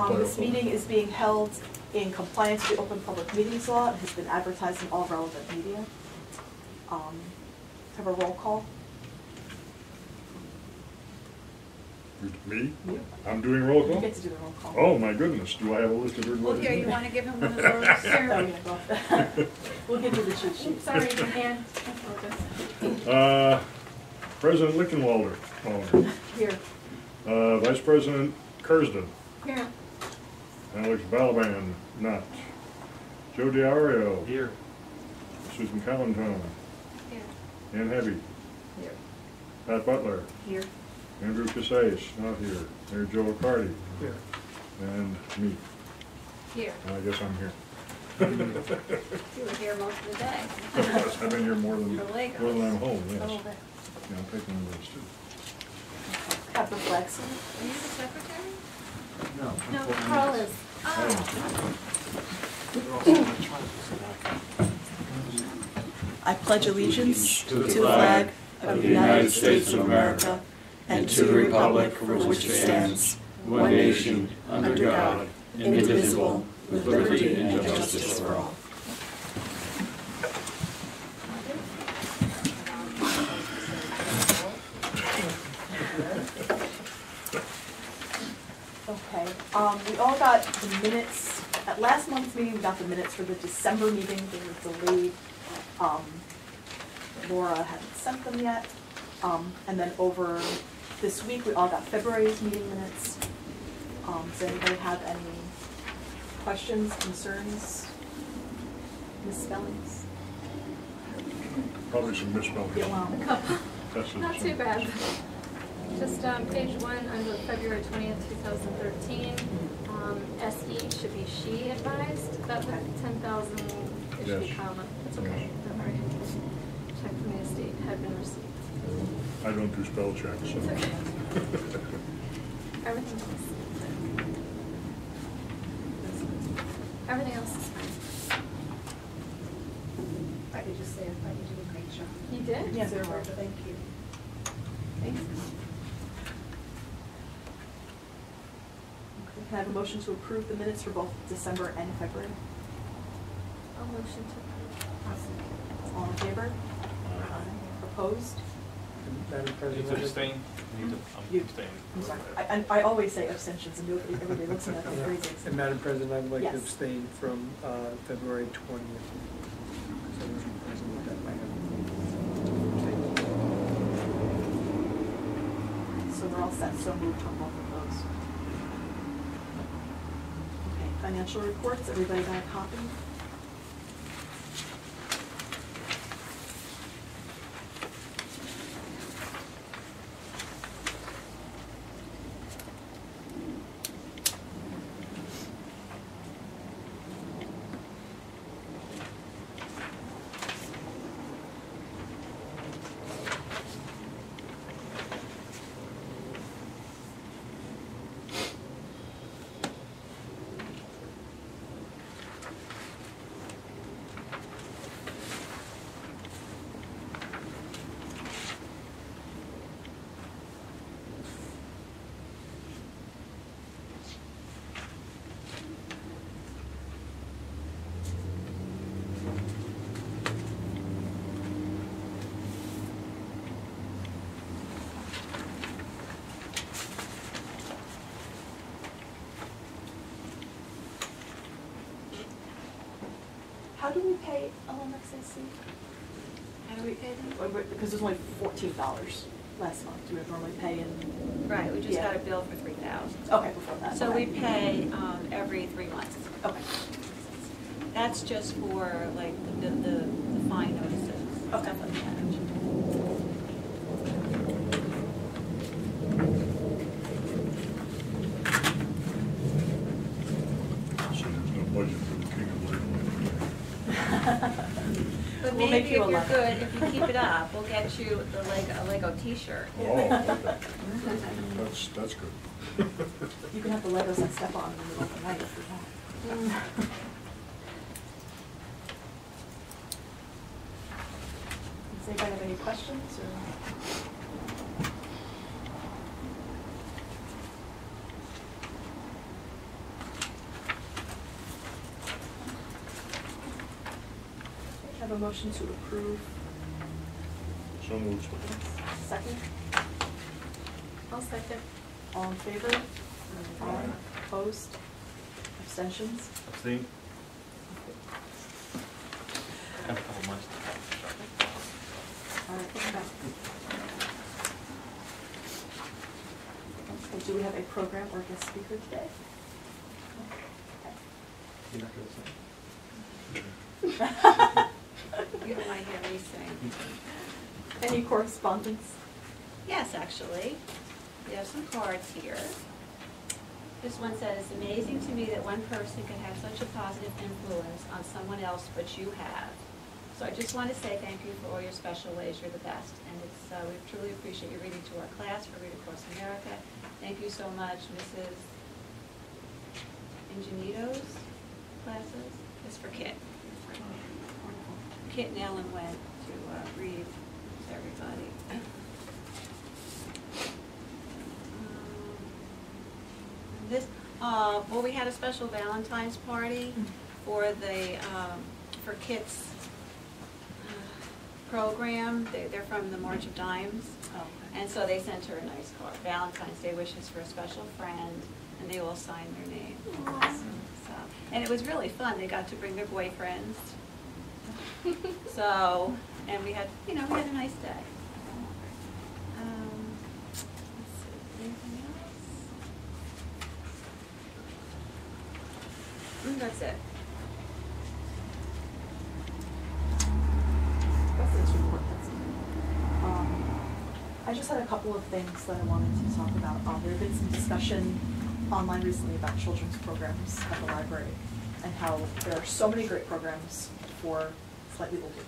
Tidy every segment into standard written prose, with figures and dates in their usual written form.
This meeting is being held in compliance with the Open Public Meetings Law. It has been advertised in all relevant media. Have a roll call. Me? You. I'm doing roll call? You get to do the roll call. Oh, my goodness. Do I have a list of everybody? Well, here, you want to give him one of those? Oh, yeah, go. We'll give you the cheat sheet. Sorry, Ann. I apologize. President Lichtenwalder. Oh. Here. Vice President Kursden. Here. Alex Balaban, not. Joe DiArio. Here. Susan Callenton. Here. Ann Heavy. Here. Pat Butler. Here. Andrew Casais, not here. Mayor Joe Accardi. Here. And me. Here. I guess I'm here. You were here most of the day. I've been here more than I'm home, yes. A little bit. Yeah, I'm taking one of those too. Have the flags. Are you the secretary? No. No, Carl is. I pledge allegiance to the flag of the United States of America and to the republic for which it stands, one nation, under God, indivisible, with liberty and justice for all. Okay, we all got the minutes. At last month's meeting, we got the minutes for the December meeting. They were delayed. Laura hadn't sent them yet. And then over this week, we all got February's meeting minutes. Does anybody have any questions, concerns, misspellings? Probably some misspellings. Yeah, well, A couple. That's what Not it's- too bad. Just page 1 under February 20th, 2013. SE should be she advised. That would 10,000 it should be Yes. comma. That's okay. Don't worry. Check from the estate had been received. I don't do spell checks, so. It's okay. Everything else. Everything else is fine. I could just say I thought you did a great job. You did? Yeah, there were. Thank you. Thanks. Can I have a motion to approve the minutes for both December and February? I'll motion to approve. All in favor? Opposed? Madam Need President. to abstain? Need to You- abstain. I'm sorry. I always say abstentions and nobody, everybody looks at me like I'm crazy. And Madam President, I'd like Yes. to abstain from February 20th. So I wasn't present with that. So we're all set, so moved on both of those. Okay, financial reports, everybody got a copy? How do we pay LMXAC? How do we pay them? Because there's only $14 last month. Do we normally pay in? Right, we just Yeah. got a bill for 3,000. Okay, before that. So okay. we pay every 3 months. Okay. That's just for like the fine notices, Okay. stuff like that. So there's no budget for the King of Legal. But We'll make maybe you if a you're lot. good, if you keep it up, we'll get you a Lego T-shirt. Oh, okay. That's good. You can have the Legos that step on in the middle of the night if you want. Does anybody have any questions or? have a motion to approve? So moved. Second? I'll second. All in favor? Aye. Opposed? Abstentions? Abstain? Have a couple months. All right, okay. Okay, do we have a program or guest speaker today? Okay. You're not gonna say? You might hear me sing. Any correspondence? Yes, actually. We have some cards here. This one says, "It's amazing to me that one person can have such a positive influence on someone else, but you have." So I just want to say thank you for all your special ways. You're the best. And we truly appreciate you reading to our class for Read Across America. Thank you so much, Mrs. Ingenito's classes. It's for Kit. Kit and Ellen went to read to everybody. Well, we had a special Valentine's party for the, for Kit's program. They're from the March of Dimes. And so they sent her a nice card, Valentine's Day wishes for a special friend, and they all signed their name. So, and it was really fun. They got to bring their boyfriends. So, and we had, we had a nice day. Let's see, anything else? That's it. President's report, that's it. I just had a couple of things that I wanted to talk about. There had been some discussion online recently about children's programs at the library and how there are so many great programs for slightly older kids.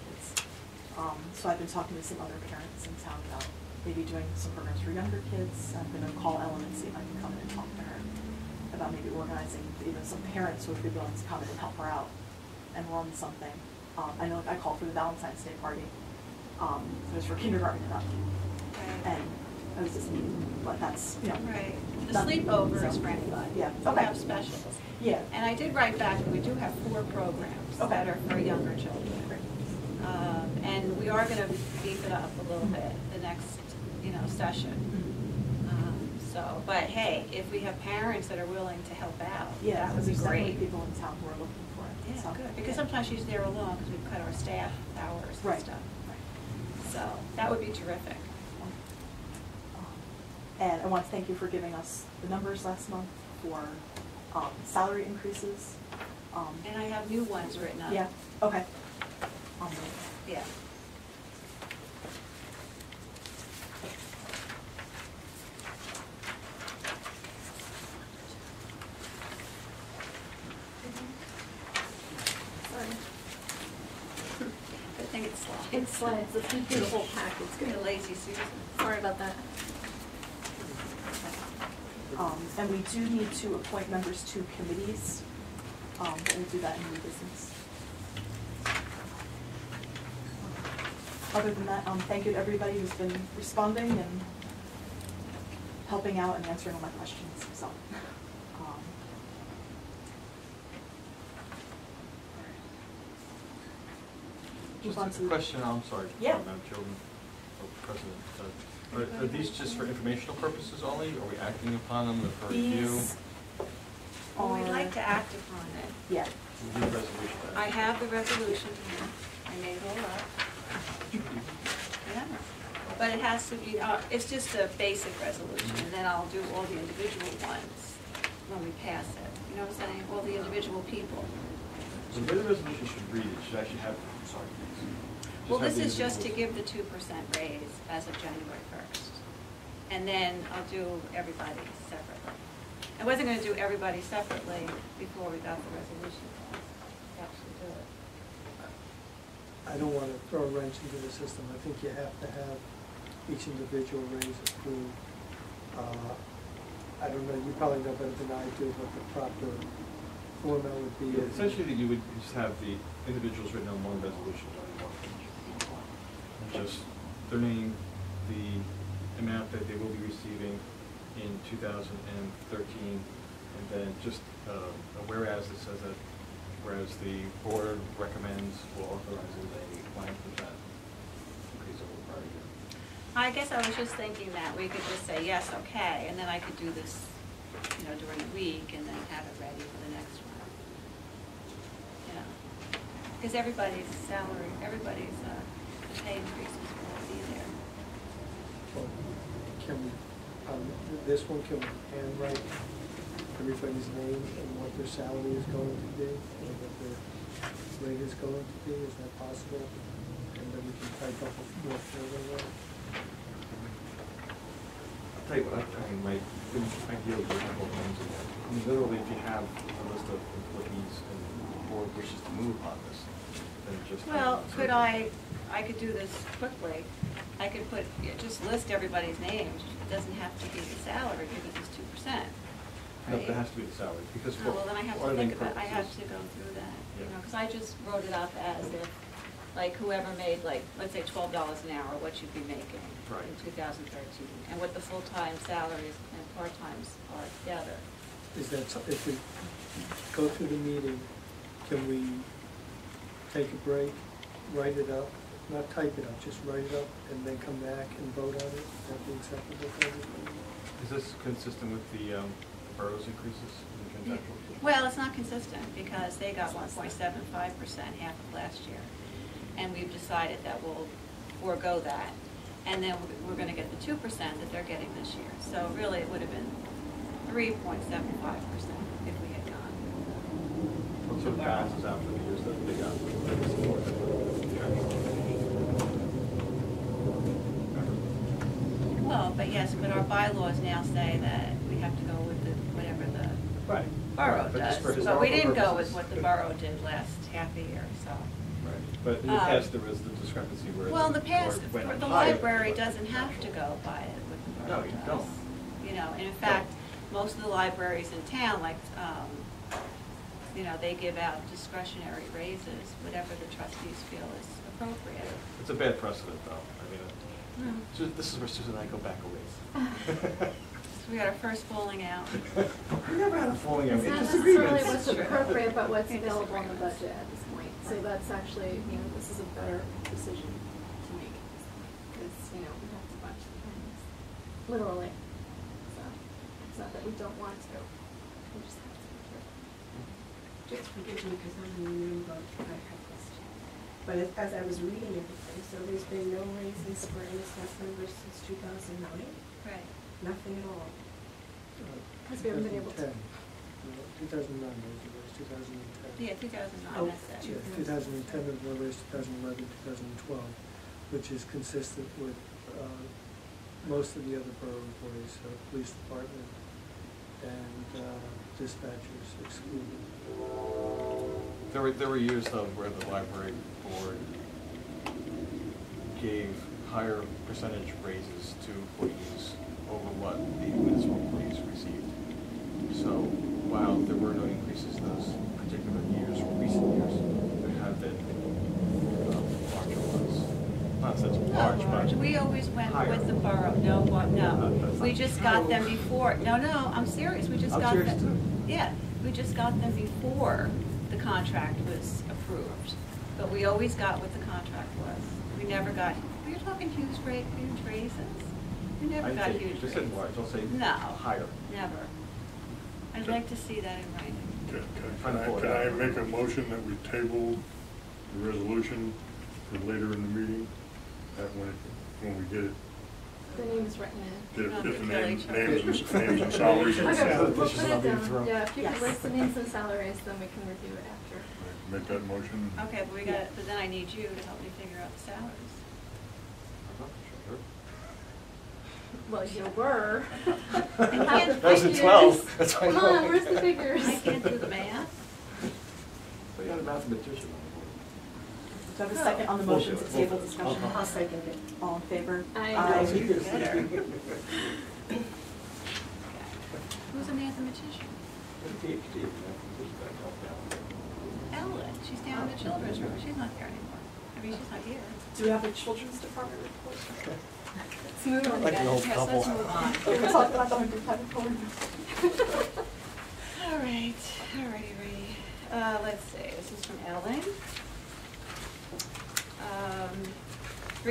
So I've been talking to some other parents in town about maybe doing some programs for younger kids. I'm going to call Ellen and see if I can come in and talk to her about maybe organizing even some parents who would be willing to come in and help her out and run something. I know I called for the Valentine's Day party. It was for kindergarten and up. And I was just, but that's, Right. The Done. sleepover is So, for anybody. yeah, We okay. have specials. Yeah. And I did write back, we do have 4 programs Okay. that are for younger children. And we are gonna beef it up a little bit the next, session. So, but hey, if we have parents that are willing to help out, Yeah, that would be there's definitely great. people in town who are looking for it. Yeah, so, good, because yeah. sometimes she's there alone, because we've cut our staff hours and Right. stuff. Right. So, that would be terrific. And I want to thank you for giving us the numbers last month for salary increases. And I have new ones written up. Yeah, okay. Yeah. Good thing it slides. It slides, it's gonna be the whole package. It's gonna be a lazy Susan. Sorry about that. And we do need to appoint members to committees, but we'll do that in new business. Other than that, thank you to everybody who's been responding and helping out and answering all my questions, so. Just Move on a to- question, I'm sorry, Yeah. Madam Chairman, President. Are these just for informational purposes only? Are we acting upon them for review? These Well, we'd are- like to act upon it. Yeah, We'll do the resolution. I have the resolution here. I made it all up. Yeah. But it has to be, it's just a basic resolution, and then I'll do all the individual ones when we pass it. You know what I'm saying? All the individual people. So the way the resolution should read, it should actually have, sorry. Well, have this the is just to individual- give the 2% raise as of January 1st. And then I'll do everybody separately. I wasn't gonna do everybody separately before we got the resolution. Actually do it. I don't want to throw a wrench into the system. I think you have to have each individual raise approved. I don't know, you probably know better than I do what the proper format would be. Yeah, essentially, you would just have the individuals written on one resolution, on one page. Just their name, the amount that they will be receiving in 2013, and then just a whereas that says that whereas the board recommends or authorizes a 5% increase over the prior year. I guess I was just thinking that we could just say, yes, okay, and then I could do this, you know, during the week and then have it ready for the next one. You know, because everybody's salary, everybody's pay increases will be there. Well, can we, this one, can we handwrite everybody's name and what their salary is going to be, and what their rate is going to be? Is that possible? And then we can type up a more further one. I'll tell you what, I mean, my ideal would be a couple of things. I mean, literally, if you have a list of employees and the board wishes to move on this, then just. Well, could I could do this quickly. I could put, just list everybody's names. It doesn't have to be the salary because it's 2%. No, Right? it has to be the salary, because for Oh, well, then I have to auditing think about, I have purposes- to go through that, you Yeah. know, because I just wrote it up as if, like, whoever made, like, let's say $12 an hour, what you'd be making Right. in 2013, and what the full-time salaries and part-times are together. Is that, if we go through the meeting, can we take a break, write it up, not type it up, just write it up, and then come back and vote on it? Would that be acceptable for everybody? Is this consistent with the borough's increases in the contractual? Well, it's not consistent, because they got 1.75%, half of last year, and we've decided that we'll forego that, and then we're gonna get the 2% that they're getting this year. So really, it would have been 3.75% if we had gone. What sort of balances out for the years that they got? Well, but yes, but our bylaws now say that we have to go with the, whatever the Right. borough Right, but just for does. But we historical didn't go with purposes. what the borough did last half a year, so. Right, but in the past, there was the discrepancy where. Well, in the past, board went the higher. library doesn't have to go by it what the No, borough you does. don't. You know, and in fact, most of the libraries in town, like, you know, they give out discretionary raises, whatever the trustees feel is appropriate. It's a bad precedent, though. I mean, this is where Susan and I go back a ways. So we got our first falling out. We never had a falling out, It's we had not necessarily disagreements. what's appropriate, but what's Yeah, available in the disagreements. budget at this point. So that's actually, you know, this is a better decision to make at this point, because, you know, we have to bunch of things, literally. So, it's not that we don't want to, we just have to be careful. Just forgive me because I'm a new vote, I have this. But as I was reading everything, so there's been no raises for any staff members since 2009? Right. Nothing at all? Because we haven't been able to. 2009 was the raise, 2010. Yeah, 2009, Oh, that's it. Yeah, 2010 was the raise, 2011, 2012, which is consistent with most of the other borough employees, police department and dispatchers excluded. There were years, though, where the library board gave higher percentage raises to employees over what the municipal employees received. So while there were no increases in those particular years, recent years, there have been larger ones. Not such large, but We always went higher. with the borough, no, no, That's we not just true. got them before, no, I'm serious, we just I'm got serious them. too. Yeah, we just got them before the contract was approved, but we always got what the contract was. We never got, we were talking huge raises, we never got huge raises. Just said large, I'll say No. higher. Never. I'd like to see that in writing. Can I make a motion that we table the resolution for later in the meeting? That when we get it, The name is written in. get Not the really names sure. and salaries. Okay, we'll put Petition it on the down. throne. Yeah, if you could Yes. list the names and salaries, then we can review it after. Make that motion. Okay, but we got, but then I need you to help me figure out the salaries. Well, you were. can't- That was in 12. That's why I Come know. on, where's the figures? I can't do the math. We got a mathematician on Do I have a second on the motion to table We'll- discussion? I'll second it. All in favor? Aye. Better. Who's a mathematician? Ellen, she's down in the children's room, she's not there anymore. I mean, she's not here. Do we have a children's department report? Let's move on. Like an old Yes, couple. let's move on. We're talking about the 100 report. All right, righty. Let's see,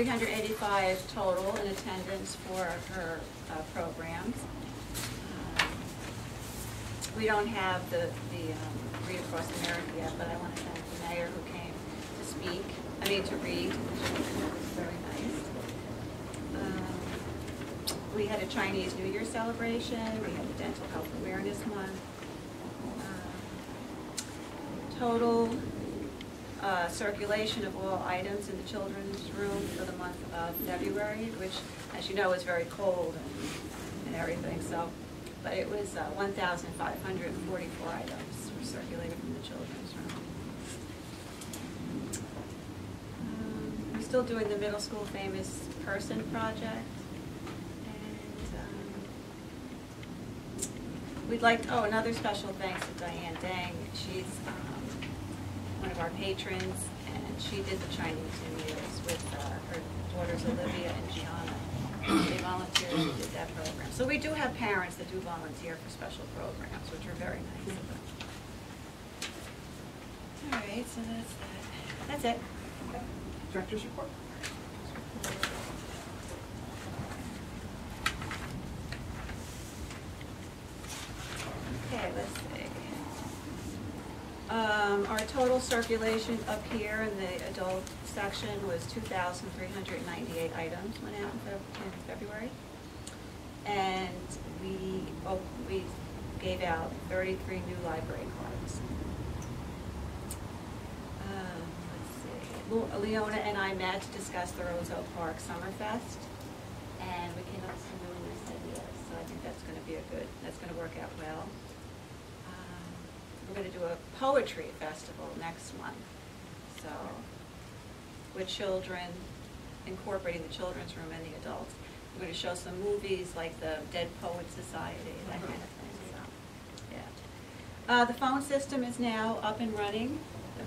385 total in attendance for her programs. We don't have the Read Across America yet, but I want to thank the mayor who came to speak, to read. It was very nice. We had a Chinese New Year celebration. We had a Dental Health Awareness Month. Total circulation of all items in the children's room for the month of February, which, as you know, is very cold and everything. So, but it was 1,544 items were circulated from the children's room. We're still doing the middle school famous person project. We'd like to, another special thanks to Diane Dang. She's one of our patrons, and she did the Chinese New Year's with her daughters Olivia and Gianna. They volunteered and did that program. So we do have parents that do volunteer for special programs, which are very nice of them. All right, so that's that. That's it. Okay. Director's report. Okay, let's see. Our total circulation up here in the adult section was 2,398 items went out in February. And we gave out 33 new library cards. Let's see. Leona and I met to discuss the Roselle Park Summerfest. And we came up with some really nice ideas. So I think that's going to be that's going to work out well. We're going to do a poetry festival next month, so with children, incorporating the children's room and the adults. We're going to show some movies like the Dead Poets Society, that kind of thing. So, yeah. The phone system is now up and running,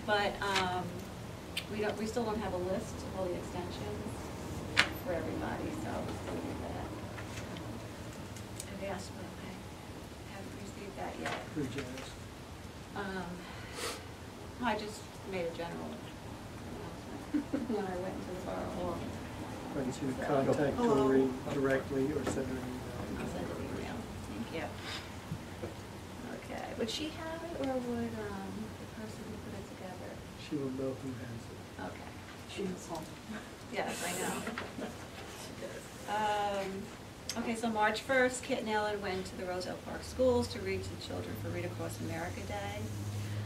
but we still don't have a list of all the extensions for everybody, so we'll still do that. I've asked, but I haven't received that yet. Pretty generous. I just made a general announcement when I went to the borough hall. Right, so you contact Hillary directly or send her an email. I'll send an email. Thank you. Okay, would she have it, or would the person who put it together? She will know who has it. Okay. She was home. Yes, I know. Okay, so March 1st, Kit and Ellen went to the Roselle Park schools to read to the children for Read Across America Day.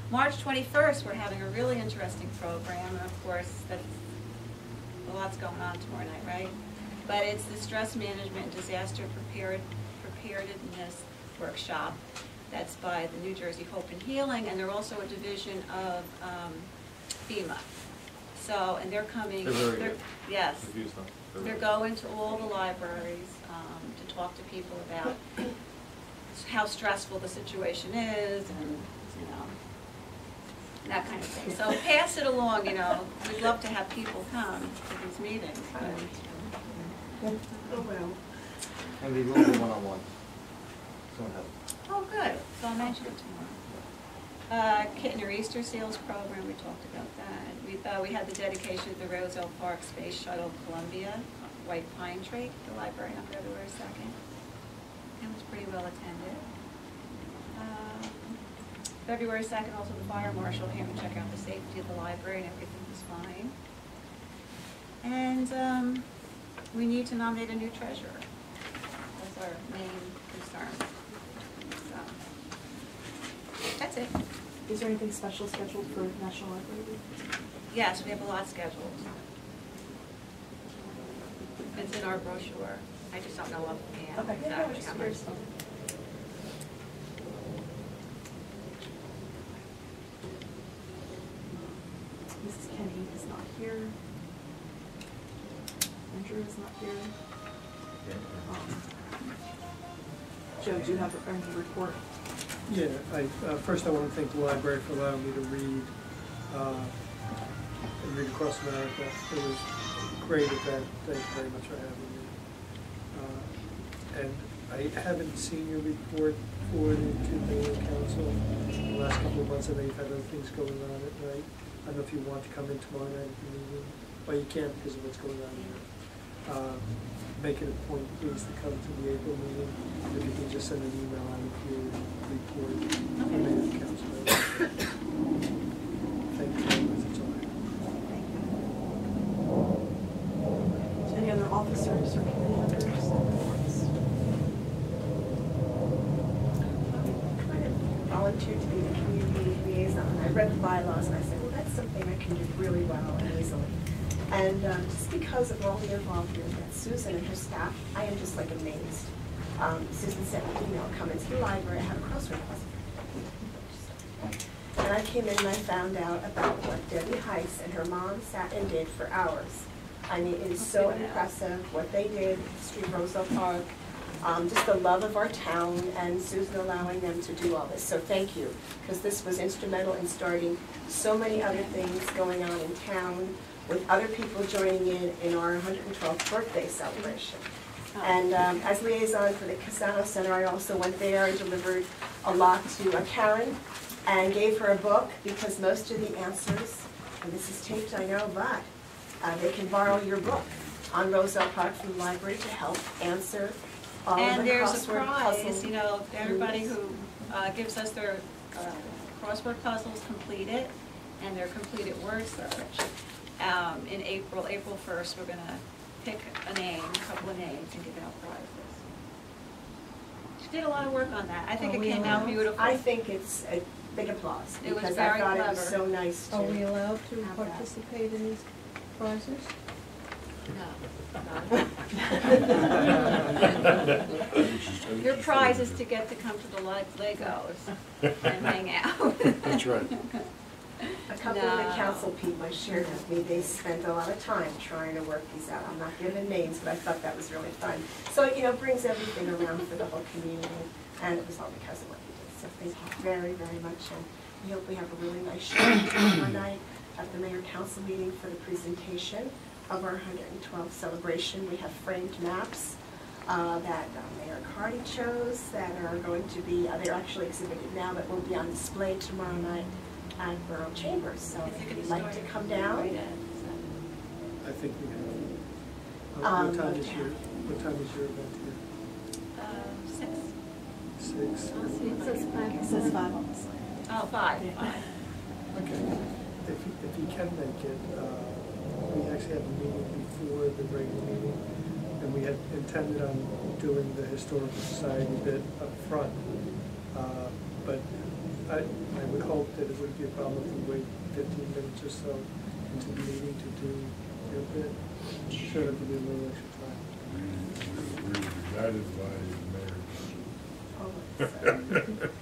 March 21st, we're having a really interesting program, and of course, that's a lot's going on tomorrow night, right? But it's the Stress Management and Disaster Preparedness Workshop. That's by the New Jersey Hope and Healing, and they're also a division of FEMA. So, and they're coming. They're very good. Yes. Confused though. They're going to all the libraries to talk to people about how stressful the situation is, and that kind of thing. So pass it along. We'd love to have people come to these meetings. Oh, well. And they will be one-on-one. Someone has. Oh, good. So I'll mention it tomorrow. Kittner Easter Seals program, we talked about that. We had the dedication of the Roselle Park Space Shuttle Columbia, White Pine Tree, the library on February 2nd. It was pretty well attended. February 2nd, also the fire marshal came to check out the safety of the library, and everything was fine. And we need to nominate a new treasurer. That's our main concern. So that's it. Is there anything special scheduled for National Library Week? Yes, we have a lot scheduled. It's in our brochure. I just don't know offhand Okay. exactly how much. Mrs. Kenny is not here. Andrew is not here. Joe, do you have any report? Yeah, first I want to thank the library for allowing me to read Across America. It was a great event. Thank you very much for having me. And I haven't seen your report forwarded to the council in the last couple of months. I know you've had other things going on at night. I don't know if you want to come in tomorrow night at the meeting. well, you can't because of what's going on here. Make it a point, please, to come to the April meeting. If you can just send an email out of your report. Okay. Mayor, council members. Thank you very much, that's all I have. Any other officers or committee members? I volunteered to be the community liaison. I read the bylaws and I said, well, that's something I can do really well and easily. And just because of all the involvement that Susan and her staff, I am just like amazed. Susan sent me an email, come into the library, I have a crossword puzzle. And I came in and I found out about what Debbie Heiss and her mom sat and did for hours. I mean, it is so impressive what they did, History of Roselle Park, just the love of our town, and Susan allowing them to do all this. So thank you, because this was instrumental in starting so many other things going on in town, with other people joining in our 112th birthday celebration. And as liaison for the Cassano Center, I also went there and delivered a lot to Karen and gave her a book, because most of the answers, and this is taped, I know, but they can borrow your book on Roselle Park from the library to help answer all of the And there's a crossword prize, puzzle. you know, everybody who gives us their crossword puzzles completed, and their completed word search. In April 1st, we're gonna pick a name, a couple of names, and give out prizes. She did a lot of work on that. I think it came out beautiful. I think it's a big applause, It was because very I thought it was clever. so nice to. Are we allowed to have that. participate in these prizes? Your prize is to get to come to the Legos and hang out. That's right. A couple of the No. council people shared with me, they spent a lot of time trying to work these out. I'm not giving names, but I thought that was really fun. So, you know, it brings everything around for the whole community, and it was all because of what you did. So thank you very, very much, and we hope we have a really nice show tomorrow night at the mayor council meeting for the presentation of our 112th celebration. We have framed maps that Mayor Cardy chose that are going to be, they're actually exhibited now, but will be on display tomorrow night at Borough Chambers. So if you'd like to come down, I think we have. What time is your event here? 6. 6? It says 5. It says 5 on the slide. Oh, 5. Okay. If you can make it, we actually have a meeting before the regular meeting, and we had intended on doing the Historical Society bit up front. But I would hope that it wouldn't be a problem if we wait 15 minutes or so into the meeting to do your bit. I'm sure it could be a little extra time. We were guided by the mayor.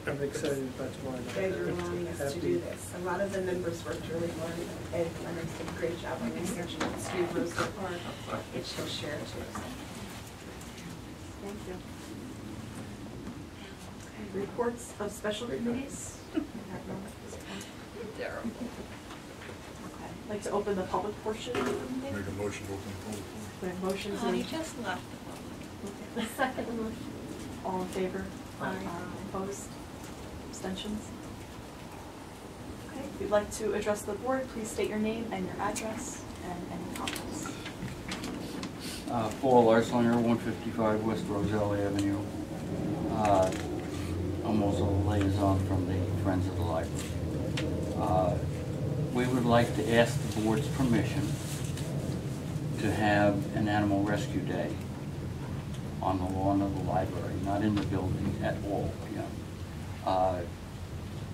I'm excited about tomorrow night. thank you for allowing us to do this. A lot of the members worked really hard, and Leonard did a great job on researching the history of Roselle Park, which he'll share too. Thank you. Reports of special committees? There. Okay. I'd like to open the public portion of the meeting. Make a motion to open the public forum. We have motions Oh, you and just left the public. Second motion. all in favor? Aye. Opposed? Abstentions? Okay, if you'd like to address the board, please state your name and your address and any comments. Paul Larslinger, 155 West Roselle Avenue. I'm also a liaison from the Friends of the Library. We would like to ask the board's permission to have an animal rescue day on the lawn of the library, not in the building at all, you know.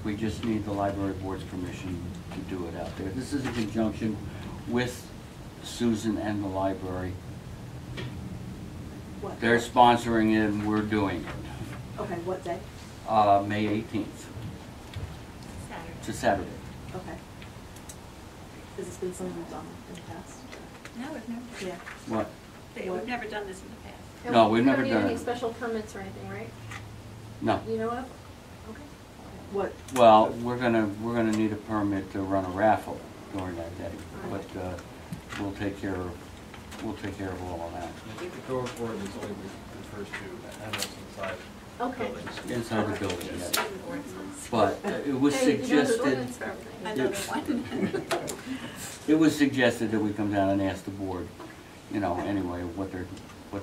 We just need the library board's permission to do it out there. This is in conjunction with Susan and the library. What? They're sponsoring it and we're doing it. Okay, what day? May 18th. Saturday. It's a Saturday. Okay. Has this been something we've done in the past? No, we've never, Yeah. What? we've never done this in the past. And No, we we've never don't need done any it. special permits or anything, right? No. You know of? Okay. What? Well, we're gonna need a permit to run a raffle during that day, but we'll take care of all of that. I think the code ordinance only refers to animals inside Okay. buildings. Inside the building, Yes. yes. But it was Hey, you know, there's suggested, ordinance for everything. I another one. It was suggested that we come down and ask the board, you know, anyway, what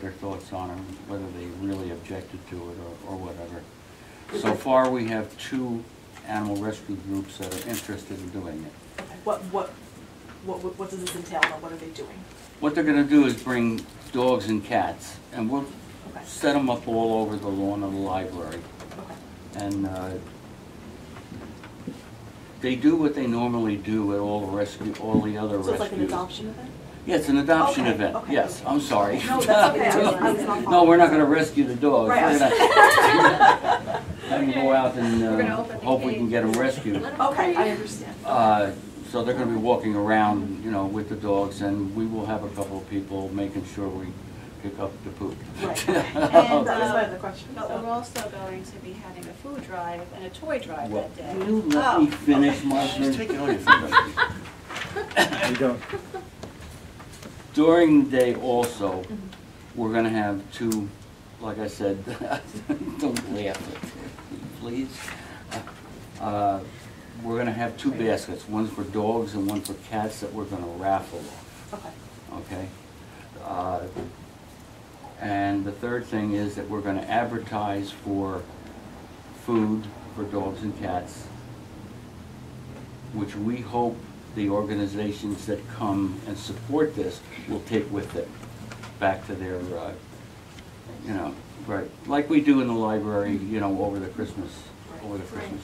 their thoughts on it, whether they really objected to it or whatever. So far, we have 2 animal rescue groups that are interested in doing it. Okay. What does this entail, and what are they doing? What they're gonna do is bring dogs and cats, and we'll Okay. set them up all over the lawn of the library. Okay. And they do what they normally do at all the other rescues. So it's like an adoption event? Yeah, it's an adoption Okay, event, okay. yes, I'm sorry. No, that's okay. I was not No, we're not gonna rescue the dogs. Right, I We're was- gonna have them go out and We're gonna open the hope we cage. can get them rescued. Okay, I understand. So they're gonna be walking around, you know, with the dogs, and we will have a couple of people making sure we pick up the poop. Right. And, That was my other question. But we're also going to be having a food drive and a toy drive Well, that day. can you let me finish my She's taking all your food. You don't. During the day also, we're gonna have 2, like I said, don't laugh at me, please. We're gonna have 2 baskets, one's for dogs and one for cats that we're gonna raffle off, Okay. okay? And the third thing is that we're gonna advertise for food for dogs and cats, which we hope the organizations that come and support this will take with it back to their, you know, right, like we do in the library, you know, over the Christmas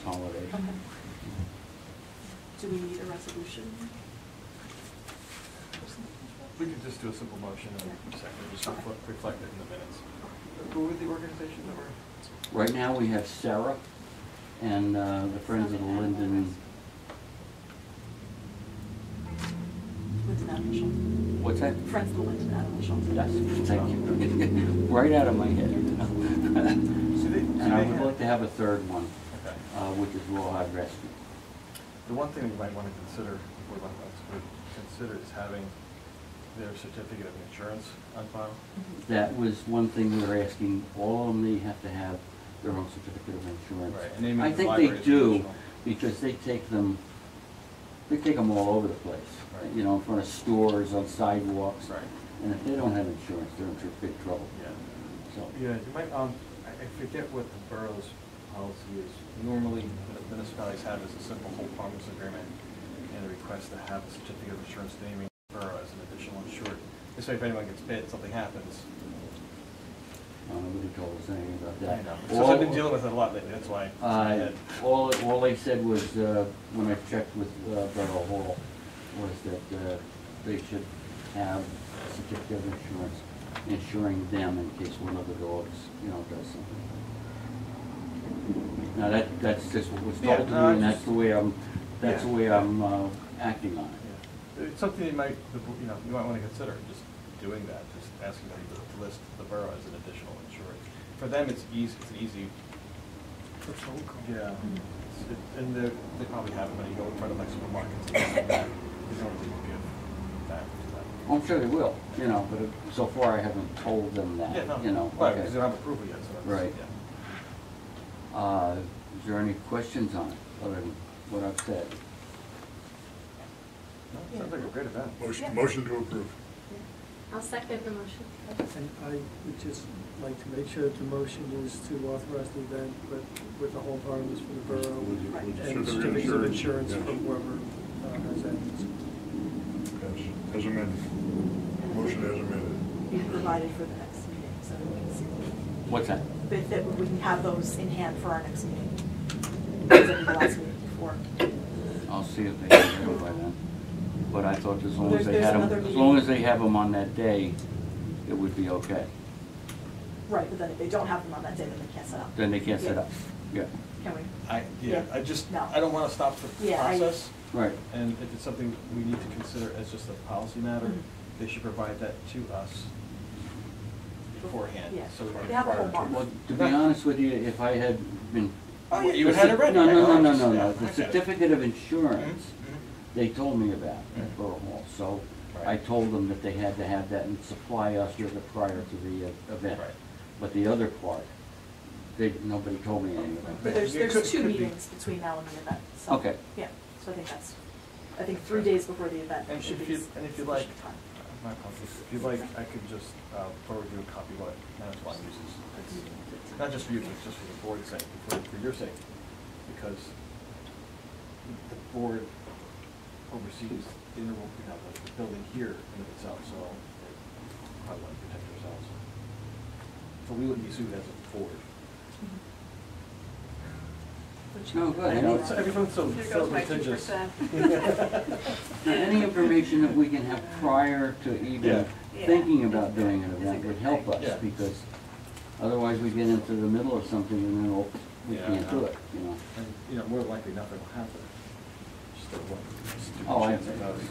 holidays. Okay. Do we need a resolution? We could just do a simple motion and second, just reflect it in the minutes. Who were the organization that were? Right now, we have Sarah and the Friends of the Linden. Linden Animal Shelter. What's that? Friends of the Linden Animal Shelter. Yes, thank you. Right out of my head. And I would like to have a third one, Okay. which is Rawhide Rescue. The one thing that you might want to consider, or one of us would consider, is having their certificate of insurance on file. That was one thing we were asking, all of them, they have to have their own certificate of insurance. Right, and they make I the think they library as do, additional. because they take them all over the place. Right. You know, in front of stores, on sidewalks. Right. And if they don't have insurance, they're in big trouble. Yeah. So, Yeah, you might, I forget what the borough's policy is. Normally, the municipalities have is a simple hold harmless agreement and a request to have a certificate of insurance naming the borough as an additional insured. This way, if anyone gets bit, something happens. nobody told us anything about I that. know. So I've been dealing with it a lot lately, that's why. it's in my head. All they said was, when I checked with Borough Hall, was that they should have a certificate of insurance insuring them in case one of the dogs, you know, does something. Now, that's just what was Yeah, told to no, me, and I that's the way I'm, acting on it. Yeah. It's something you might, you know, you might want to consider, just doing that, just asking them to list the borough as an additional insured. For them, it's easy, it's an easy. Yeah. And they probably have it when you go in front of like supermarkets and things like that. They normally will give that to them. I'm sure they will, you know, but so far I haven't told them that, Yeah, no. you know. Right, okay. because they don't have approval yet, so that's. Right. Yeah. Is there any questions on it, other than what I've said? No, sounds like a great event. Motion to approve. I'll second the motion. And I would just like to make sure that the motion is to authorize the event, but with the whole harmless for the borough and certificates of insurance Yes. from whoever has animals. Yes, as amended. Motion as amended. Be provided for the next meeting, so we can see. What's that? That we can have those in hand for our next meeting. Because it'll be the last meeting before. I'll see if they have it by then. But I thought as long as they There's had them, another as meeting. long as they have them on that day, it would be okay. Right, but then if they don't have them on that day, then they can't set up. Then they can't set Yeah. up. Yeah, Can we? Yeah, No. I don't want to stop the Yeah, process. right. And if it's something we need to consider as just a policy matter, Mhm. they should provide that to us beforehand. Yeah. So we don't They have a prior whole to- month. Well, to be honest with you, if I had been. Oh, yeah, you would have had it ready. No, I know, no. yeah, The okay. certificate of insurance, Mhm, they told me about Mhm. at Borough Hall. So I Right. told them that they had to have that and supply us with it prior to the event. Right. But the other part, nobody told me anything about But that. there's It could two be. meetings between now and the event, so. Okay. Yeah. So I think 3 days before the event. And would if be you, and if you like, sufficient time. my apologies, if you'd like, I could just forward you a copy of what Manitowoc uses. It's not just for you, but just for the board's sake, for your sake, because the board oversees the interval, the building here in of itself, so we probably want to protect ourselves. So we wouldn't be sued as a board. No, good. I know, everyone's so There goes my litigious. 2%. Any information that we can have prior to even Yeah. thinking about doing an event would help Yeah. us, because otherwise we get into the middle of something and then we Yeah. can't do it, you know. And, more likely nothing will happen. Just a one stupid Oh, chance it does.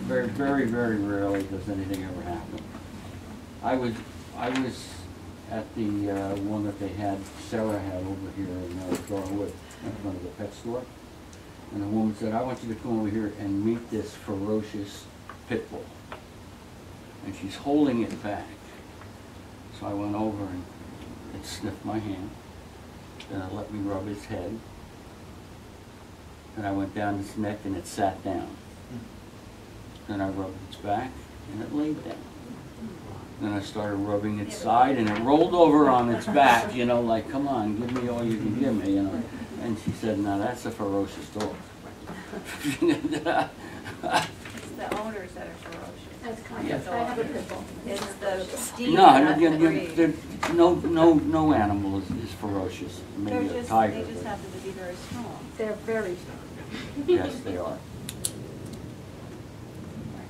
very, very, very rarely does anything ever happen. I was at the one that Sarah had over here in Garwood, in front of the pet store. And the woman said, I want you to come over here and meet this ferocious pit bull. And she's holding it back. So I went over and it sniffed my hand. Then it let me rub its head. Then I went down its neck and it sat down. Then I rubbed its back and it laid down. Then I started rubbing its side and it rolled over on its back, you know, like, come on, give me all you can give me, you know. And she said, now that's a ferocious dog. It's the owners that are ferocious. That's kind Yeah. of, I have a pit bull. It's the steed, No, not the breed. no animal is ferocious. Maybe a tiger. They just but- happen to be very strong. They're very strong. Yes, they are.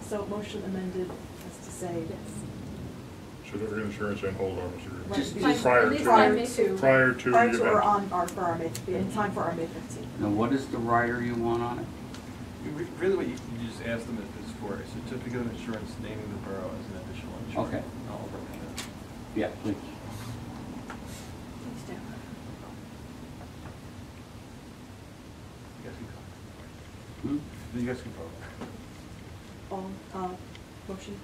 So motion amended as to say. So the insurance and hold on, Mr. Just- Green. just- Prior At least to, by May 2. prior to the Prior event. to or on our, for our May, in time for our May 15th. Now, what is the rider you want on it? Really what you just ask them is for a certificate of insurance naming the borough as an additional insurer. Okay. I'll work on that. Yeah, please. Please do. You guys can call. Hmm? You guys can vote. All, motion,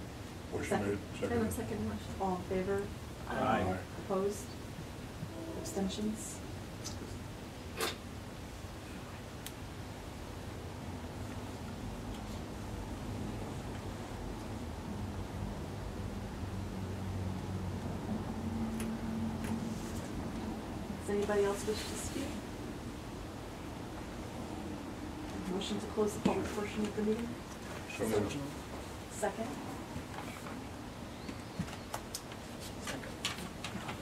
Motion made, And a seconded. second motion. all in favor? Aye. Opposed? Abstentions? Does anybody else wish to speak? Motion to close the public portion of the meeting? So moved. Second?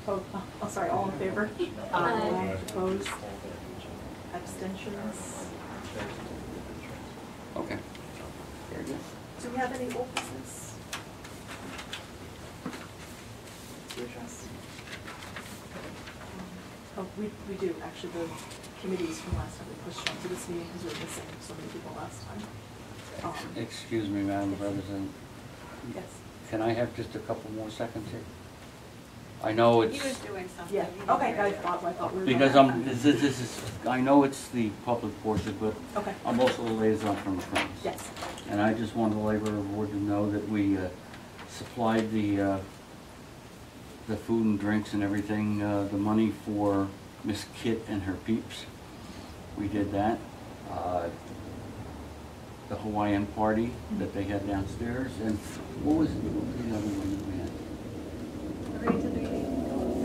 Oh, sorry, all in favor? Aye. Opposed? Abstentions? Okay. Very good. Do we have any old business to address? Oh, we do, actually, the committees from last time, we pushed onto this meeting because we were missing so many people last time. Excuse me, Madam President. Yes, Can I have just a couple more seconds here? I know He it's, was doing something. yeah, He didn't okay, hear I you. thought we were. because done. this is, I know it's the public portion, but Okay, I'm also the liaison from the Friends. yes, And I just want the labor board to know that we supplied the food and drinks and everything, the money for Miss Kit and her peeps. We did that. The Hawaiian party that they had downstairs, and what was the other one that we had? Agree to the, I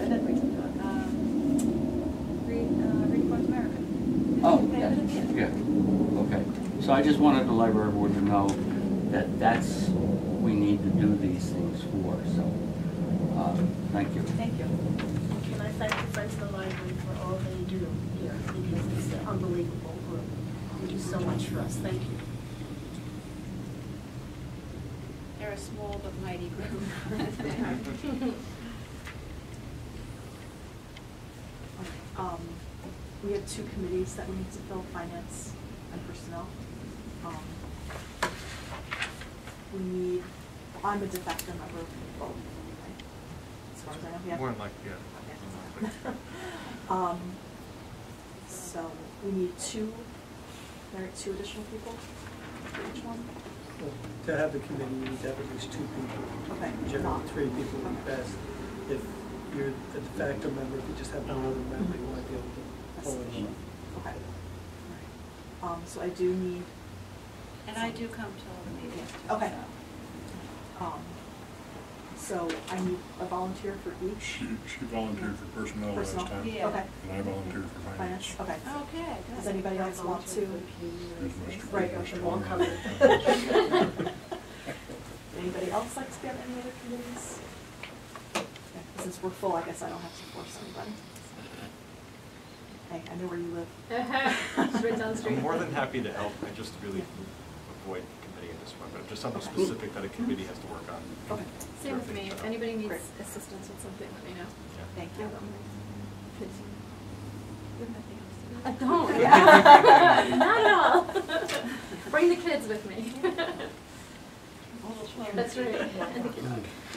didn't agree to the, Read Across America. Oh, Yeah. yeah, okay. So I just wanted the library board to know that that's, we need to do these things for, so, thank you. thank you. And I thank the Friends of the Library for all they do here, because it's an unbelievable group. They do so much for us, thank you. They're a small but mighty group. We have two committees that we need to fill, finance and personnel. We need, I'm a de facto member of both, right? As far as I know, yeah. More than likely, yeah. So we need two additional people for each one? Well, to have the committee, you need to have at least 2 people. Okay. Generally, 3 people would be best. If you're a de facto member, if you just have one other member, you might be able to pull it off. Okay. So I do need, And I do come to all the meetings too. Okay. so. So I need a volunteer for each She volunteered for personnel last personnel. time. Yeah. Okay. And I volunteered for Finance, finance. okay. Okay, good. Does anybody else want to? Here's Mr. Right. Mr. Won't Warner. Anybody else like to be on any other committees? Okay, since we're full, I guess I don't have to force anybody. Hey, I know where you live. Straight down the street. I'm more than happy to help, I just really avoid committee at this point, but just something specific that a committee has to work on. Okay, Same with me. If anybody needs Great. assistance with something, let me know. thank you. I don't. Yeah. Not at all. Bring the kids with me. That's right. And the kids.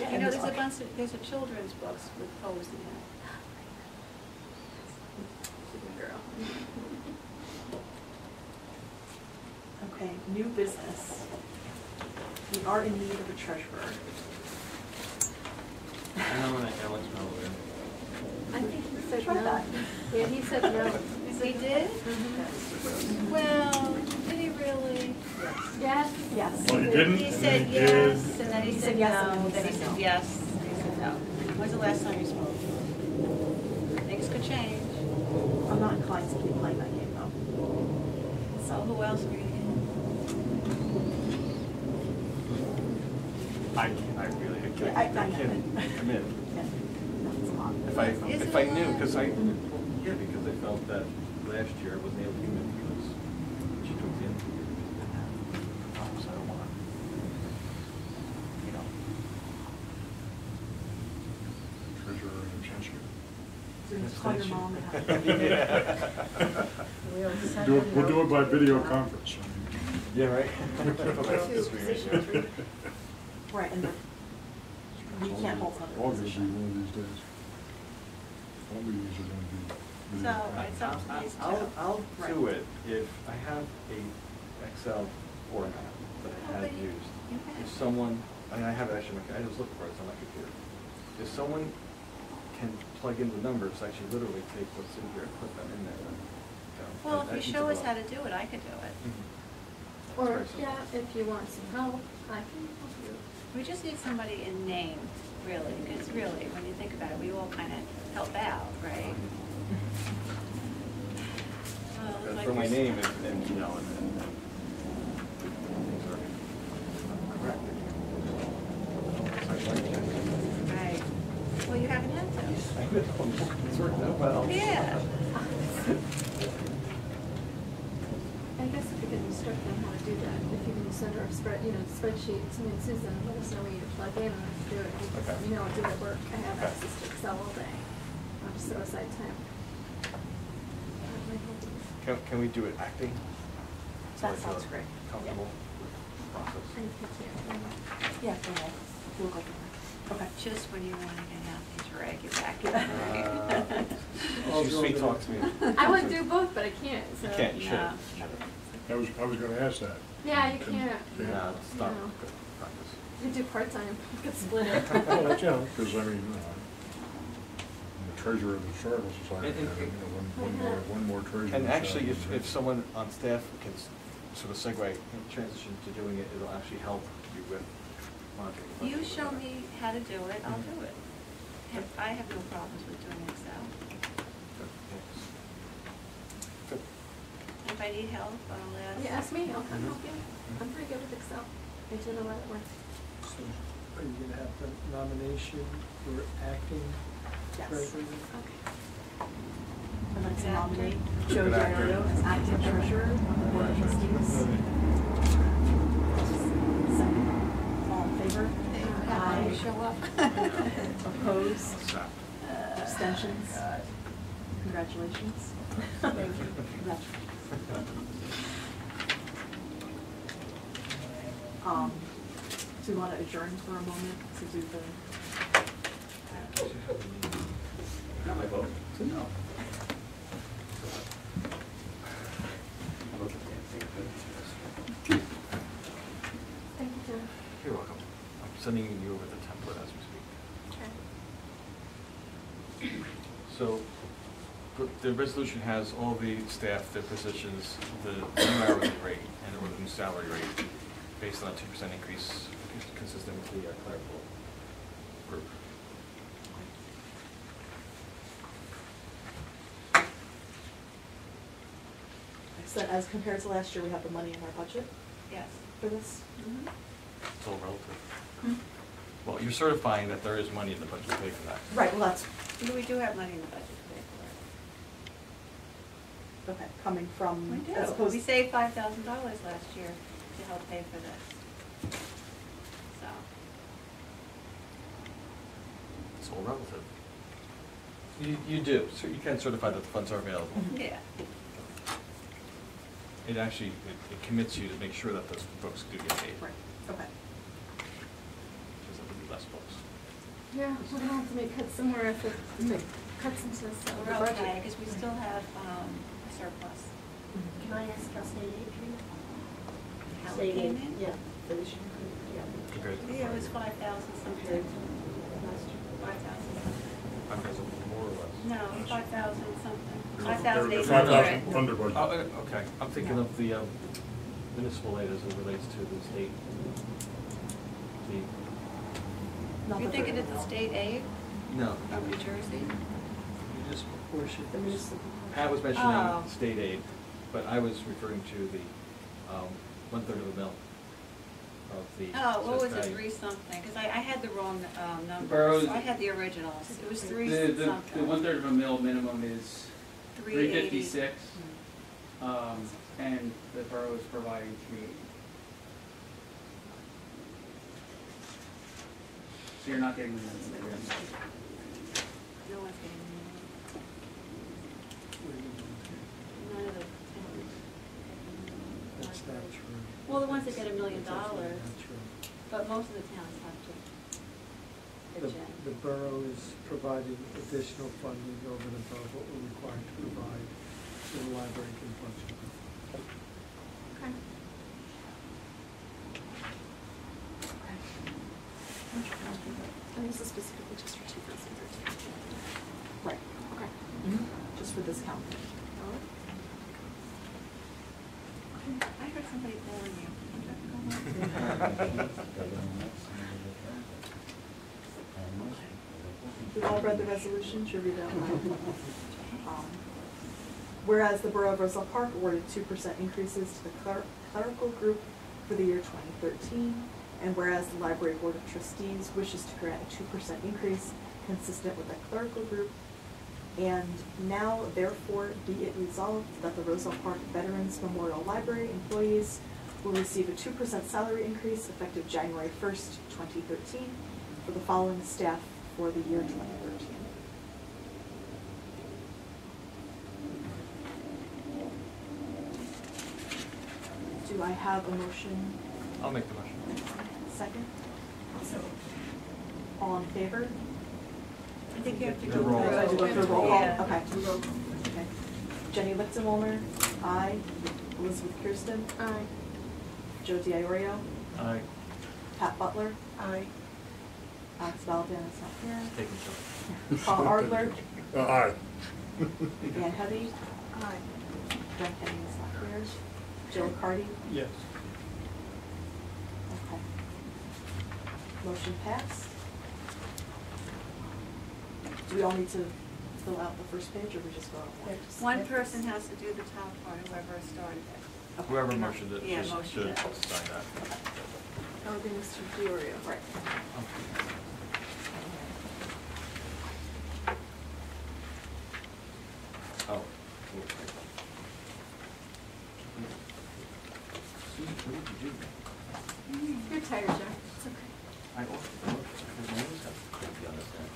Yeah, You and know, this- there's a children's books with Pose in it. Girl. Okay, new business. We are in need of a treasurer. I know that Alex Mallory. I think he said Try no. that. Yeah, he said no. He did? Mhm. Well, did he really? Yes. Yes. Well, he didn't, He and said then he yes, did. and then he He said said yes, and no, then he then he said said no. yes, and he said no. When's the last time you spoke? Things could change. I'm not inclined to keep playing that game though. So who else are we gonna I really, I Yeah, I can't know. commit. Yeah, that's a lot. If I knew, because I felt that last year I wasn't able to commit because she took the end of the year. So I don't want to, you know. Treasurer and treasurer. So you just call your mom and have. We'll do it by video conference. Yeah, right. Two positions. Right, and we can't hold another August will be position. one of these days. All meetings are gonna be So, video it's up to these two. I'll do it if I have a Excel format that I Oh, had but you- used. you have. If someone, I mean, I have it actually, I just looked for it, it's on my computer. If someone can plug in the numbers, actually literally take what's in here and put them in there. Well, if you show us how to do it, I could do it. Or, Very simple. yeah, if you want some help, I can help you. We just need somebody in name, really, because really, when you think about it, we all kind of help out, right? Well, like For my this- name and, you know, and things are correct. Right. Well, you haven't had to. I know, it's worked out well. Yeah. I guess if you could instruct them how to do that, if you can send her a spreadsheet, I mean, Susan, let us know where you plug in and let's do it. Okay. You know, do the work. I have Okay. access to Excel all day. I'll just set aside time. That might help you. Can we do it acting? So That I feel sounds great. Comfortable with the process. I think you can. Yeah, go ahead. We'll go from there. Okay. Just when you want to get out these drag you back in. She sweet talks me. I would do both, but I can't, so. You can't, you should. No. I was gonna ask that. Yeah, you can't. No, it's not No. good practice. You do part-time, you could split it. Well, that's, you know, because I mean, I'm the treasurer of the Historical Society, And- you know, one more treasurer. And actually, if someone on staff can sort of segue and transition to doing it, it'll actually help you with monitoring. the You budget. show me how to do it, I'll do it. I have no problems with doing Excel. Good, thanks. Good. If I need help, I'll ask. You ask me, I'll come help you. I'm pretty good with Excel. I did a lot of work. So, are you gonna have the nomination for acting Yes. treasurer? Okay. I'd like to Actor. nominate Joe Good actor. Diario as acting treasurer of the Board of Trustees. Second. All in favor? Aye. Show up. Opposed? Stop. Abstentions? Congratulations. Thank you. Congratulations. Do you want to adjourn for a moment to do the? Not my vote. No. Thank you, Jen. You're welcome. I'm sending you over the template as we speak. Okay. So, the resolution has all the staff, their positions, the new hourly rate, and or the new salary rate, based on a 2% increase, consistent with the clerical group. So as compared to last year, we have the money in our budget Yes. for this? Mhm. It's all relative. Well, you're certifying that there is money in the budget to pay for that. Right, well, that's, We do have money in the budget to pay for okay, coming from, it. We as do. opposed. We saved $5,000 last year to help pay for this. So, It's all relative. You do, so you can certify that the funds are available. yeah. It actually, it commits you to make sure that those folks do get paid. Right, okay. Because there will be less folks. Yeah, we're gonna have to make cuts somewhere if we make cuts into the We're budget. okay, because we still have a surplus. Can I ask how state aid treated? How it State came aid, in? yeah, for this year, yeah, Compared to the Yeah, it was 5,000 compared something. to last year. 5,000 something. 5,000 more or less? No, 5,000 something. They're 5,800. 5,000 under budget. Oh, okay, I'm thinking of the municipal aid as it relates to the state. Not You're that thinking they're- of the state aid No, from New Jersey? Municipal portion. The municipal. Pat was Oh. mentioning state aid, but I was referring to the 1/3 of a mil of the Oh, what was assessed it, value. 3 something? Because I had the wrong numbers. Boroughs- I had the originals. It was 3 The something. 1/3 of a mil minimum is 380. 356, and the borough is providing 380. So you're not getting the minimum. No one's getting it. None of the towns. That's not true. Well, the ones that get $1 million, That's absolutely not true. but most of the towns have to pitch in. The borough is providing additional funding over and above what we're required to provide to the library can function. Okay. And this is specifically just for 2013. Right, okay. Just for this count. I heard somebody calling you. We've all read the resolution, should read it out loud. Whereas the Borough of Roselle Park awarded 2% increases to the clerical group for the year 2013, and whereas the Library Board of Trustees wishes to grant a 2% increase consistent with the clerical group, and now therefore be it resolved that the Roselle Park Veterans Memorial Library employees will receive a 2% salary increase effective January 1st, 2013 for the following staff for the year 2013. Do I have a motion? I'll make the motion. Second? All in favor? I think you have to The go roll. through. Do I do go through a roll call? Yeah. Okay. Okay. Jenny Lichtenwolmer, aye. Elizabeth Kirsten, Aye. Joe Diorio, Aye. Pat Butler, Aye. Alex Valdez is not here. Taking some. Paul Ardler, Aye. Dan Heavy, Aye. John Kenny is not here. Jill Cardy, Yes. okay. Motion passed. Do we all need to fill out the first page, or we just go out one? One person has to do the top part, whoever started it. Okay. Whoever motioned it Yeah, should motioned it. sign that. That would be Mr. Diorio. Right. Oh. You're tired, Joe. It's okay. I offered the motion, because my name's got to be on this thing.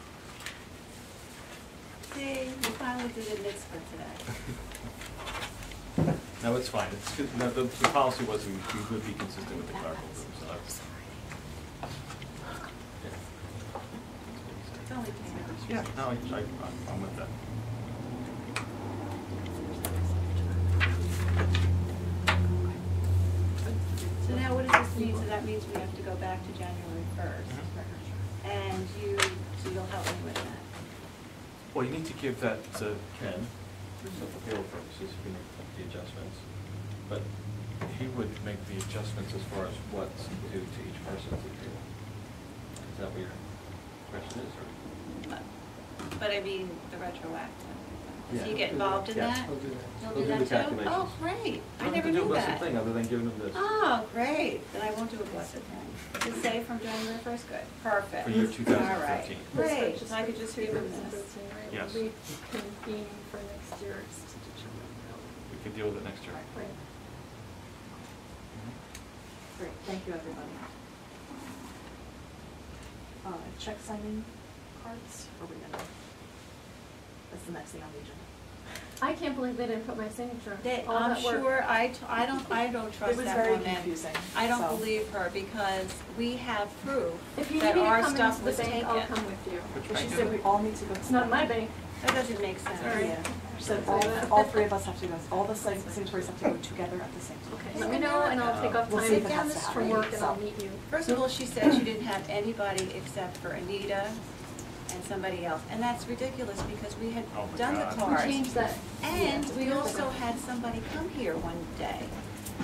See, we finally did a mitzvah today. No, it's fine, it's, no, the policy was we would be consistent with the clerical group, so that's. It's only 10 hours. Yeah, no, I'm with that. So now what does this mean? So that means we have to go back to January 1st. And so you'll help me with that. Well, you need to give that to Ken, So for payroll purposes, he can make the adjustments. But he would make the adjustments as far as what's due to each person to payroll. Is that what your question is, or? But I mean, the retroactive. Yeah. So you get involved in Yeah. that? I'll do that. You'll We'll do do that the too? calculations. Oh, great. I Don't have never to do a knew blessed that. thing other than giving them this. Oh, great. Then I won't do a blessed thing. To say from January 1st, good. Perfect. For year All 2013. right. Great, so I could just give them this. Yes. Reconvene for next year's to determine. We could deal with it next year. Right. Great, thank you, everybody. Check signing cards, or we gonna? That's the next thing on the agenda. I can't believe they didn't put my signature. All I'm that work. sure, I don't trust It was that very woman. confusing. I don't so- believe her because we have proof If you need that me to our come stuff into the was bank, I'll taken. come with you. Which Well, she bank? said we all need to go to. It's not my bank. That doesn't make sense. Yeah, she said all three of us have to go, all the signatories have to go together at the same time. Okay, let me know and I'll take off We'll see if time it has to from happen. work and I'll So- meet you. First of all, she said she didn't have anybody except for Anita and somebody else. And that's ridiculous because we had Oh my done the God. We cards. changed that. And we also had somebody come here one day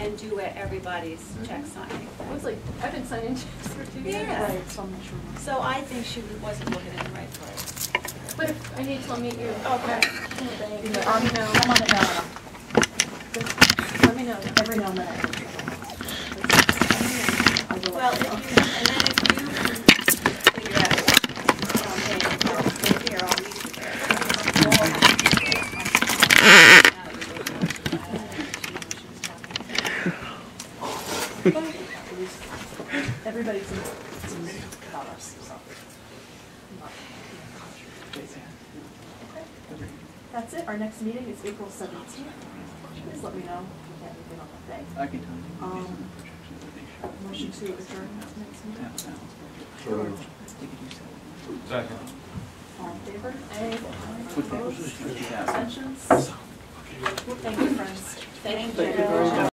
and do everybody's check signing. It was like, I've been signing checks for 2 years. Yeah. Right, so I'm not sure. So I think she wasn't looking in the right place. But if I need to, I'll meet you. Okay. In the bank. Yeah, Let me know. I'm on it now. Let me know. Every now and then. I will. Well, if you, and then if you figure out, hey, here, I'll meet you there. Everybody's about us, so. Okay. That's it, our next meeting is April 17th. Please let me know if you have anything on that day. I can tell you. Motion to adjourn next meeting. Second. All in favor? What day was this? Opposed? Abstentions? Thank you, friends. Thank Thank you very much.